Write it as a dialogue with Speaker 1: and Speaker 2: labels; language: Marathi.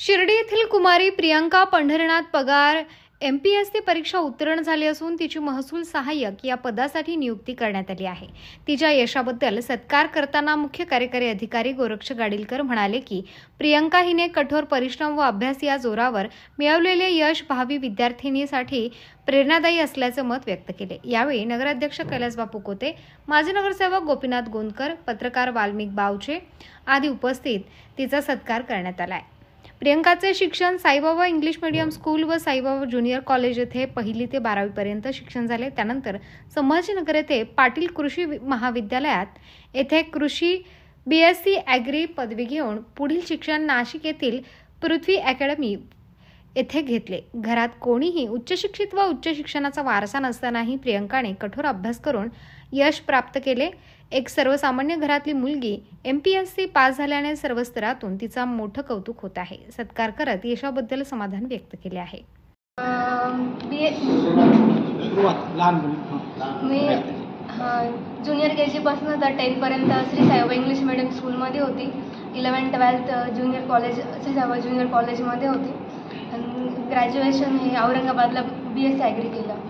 Speaker 1: शिर्डी येथील कुमारी प्रियंका पंढरीनाथ पगार MPSC परीक्षा उत्तीर्ण झाली असून तिची महसूल सहाय्यक या पदासाठी नियुक्ती करण्यात आली आहे। तिच्या यशाबद्दल सत्कार करताना मुख्य कार्यकारी अधिकारी गोरक्ष गाडीलकर म्हणाले की प्रियंका हिने कठोर परिश्रम व अभ्यास या जोरावर मिळवलेले यश भावी विद्यार्थिनीसाठी प्रेरणादायी असल्याचे मत व्यक्त केले। यावेळी नगराध्यक्ष कैलास बापू कोते, माजी नगरसेवक गोपीनाथ गोंदकर, पत्रकार वाल्मिक बावचे आदी उपस्थित तिचा सत्कार करण्यात आला। प्रियंकाचे शिक्षण साईबाबा इंग्लिश मीडियम स्कूल व साईबाबा ज्युनियर कॉलेज येथे 1ली ते 12वी पर्यंत शिक्षण झाले। त्यानंतर संभाजीनगर येथे पाटील कृषी महाविद्यालयात येथे कृषी BSc ॲग्री पदवी घेऊन पुढील शिक्षण नाशिक येथील पृथ्वी अकॅडमी येथे घेतले। घरात कोणीही उच्च शिक्षित व उच्च शिक्षणाचा वारसा नसतानाही प्रियंकाने कठोर अभ्यास करून यश प्राप्त केले। एक सर्वसामान्य घरातली मुलगी MPSC पास झाल्याने सर्व स्तरातून तिचा मोठं कौतुक होत आहे। सत्कार करत यशाबद्दल समाधान व्यक्त केले आहे।
Speaker 2: मी ज्युनियर KG पासून तर 10 पर्यंत श्री साईबाबा इंग्लिश मीडियम स्कूलमध्ये होती। 11-12 junior college Shri Saibaba junior कॉलेजमध्ये होती आणि ग्रॅज्युएशन हे औरंगाबादला BSc ॲग्री केलं।